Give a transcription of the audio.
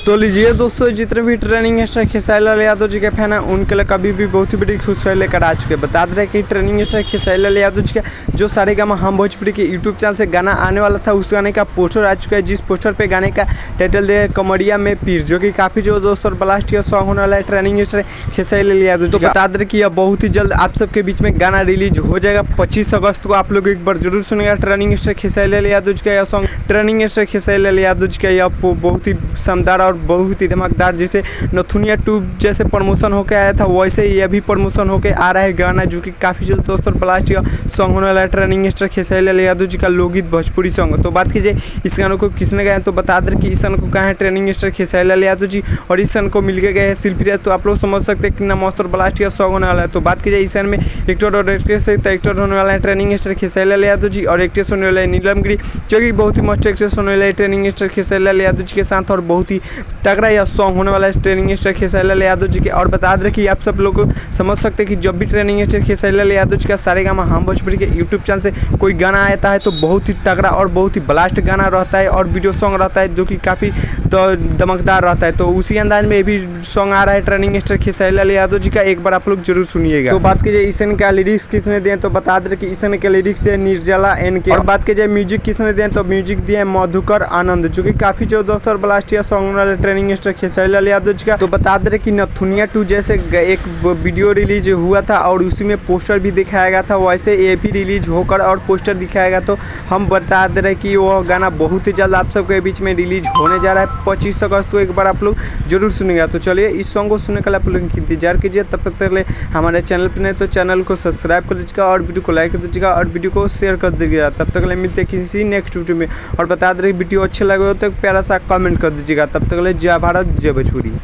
तो लीजिए दोस्तों, जितने भी ट्रेनिंग स्टार खेसारी लाल यादव जी के फैन हैं उनके लिए कभी भी बहुत ही बड़ी खुशखबरी लेकर आ चुके हैं। बता दे रहे कि ट्रेनिंग स्टार खेसारी लाल यादव जी का जो सारेगामा हम भोजपुरी के यूट्यूब चैनल से गाना आने वाला था, उस गाने का पोस्टर आ चुका है। जिस पोस्टर पे गाने का टाइटल दिया है कमरिया में पीर, जो कि काफ़ी जो दोस्तों ब्लास्ट या सॉन्ग होने वाला है ट्रेनिंग स्टार खेसारी लाल यादव जी। तो बता दे कि यह बहुत ही जल्द आप सबके बीच में गाना रिलीज हो जाएगा 25 अगस्त को। आप लोग एक बार जरूर सुनेगा ट्रेनिंग स्टार खेसारी लाल यादव जी का यह song. Training star Khesari Lal Yadav ji का यह बहुत ही शानदार और बहुत ही धमाकेदार, जैसे नथुनिया 2 जैसे प्रमोशन होकर आया था, वैसे यह भी प्रमोशन होकर आ रहा है गाना, जो कि काफ़ी जल्द दोस्तों ब्लास्ट या सॉन्ग होने वाला है ट्रेनिंग स्टार खेसारी लाल यादव जी का लोकगीत भोजपुरी सॉन्ग। तो बात कीजिए इस गानों को किसने गाया, तो बता दें कि इस गानों को कहा है ट्रेनिंग स्टार खेसारी लाल यादव जी, और इस गान को मिल के गए हैं शिल्पी। तो आप लोग समझ सकते हैं कितना मस्त और ब्लास्ट या सॉन्ग होने वाला है। तो बात कीजिए इस गान में एक्टर और एक्ट्रेस से एक्टर होने वाला है ट्रेनिंग स्टार खेसारी लाल यादव जी, और एक्ट्रेस होने वाला है नीलम गिरी, जो कि बहुत ही मस्त एक्ट्रेस होने वाला है ट्रेनिंग स्टार खेसारी लाल यादव जी के साथ, और बहुत ही तगड़ा यह सॉन्ग होने वाला है ट्रेनिंग स्टार खेसारी लाल यादव जी के। और बता दें कि आप सब लोग समझ सकते हैं कि जब भी ट्रेनिंग स्टार खेसारी लाल यादव जी का सारेगामा हम भोजपुरी के यूट्यूब चैनल से कोई गाना आता है तो बहुत ही तगड़ा और बहुत ही ब्लास्ट गाना रहता है और वीडियो सॉन्ग रहता है, जो कि काफ़ी धमकदार रहता है। तो उसी अंदाज में ये भी सॉन्ग आ रहा है ट्रेनिंग स्टार खेसारी लाल यादव जी का, एक बार आप लोग जरूर सुनिएगा। तो बात कीजिए इस का लिरिक्स किसने दिए, तो बता दें कि इस के लिरिक्स दिए निर्जला एन के। और बात कीजिए म्यूजिक किसने दिए, तो म्यूजिक दिए मधुकर आनंद, जो कि काफ़ी जो दोस्तों ब्लास्ट या सॉन्ग वाला ट्रेनिंग स्टार खेसारी लाल यादव जी का। तो बता दे कि नथुनिया 2 जैसे एक वीडियो रिलीज हुआ था और उसी में पोस्टर भी दिखाया गया था, वैसे ये भी रिलीज होकर और पोस्टर दिखाया गया। तो हम बता दे रहे कि वो गाना बहुत ही जल्द आप सबके बीच में रिलीज होने जा रहा है 25 अगस्त को, एक बार आप लोग जरूर सुनेगा। तो चलिए इस सॉन्ग को सुनने के लिए आप लोग इंतजार कीजिए। तब तक ले हमारे चैनल पर नहीं तो चैनल को सब्सक्राइब कर दीजिएगा और वीडियो को लाइक कर दीजिएगा और वीडियो को शेयर कर दीजिएगा। तब तक ले मिलते हैं किसी नेक्स्ट वीडियो में, और बता दे रहे वीडियो अच्छे लगे हो तो प्यारा सा कमेंट कर दीजिएगा। तब तक ले जय भारत जय भोजपुरी।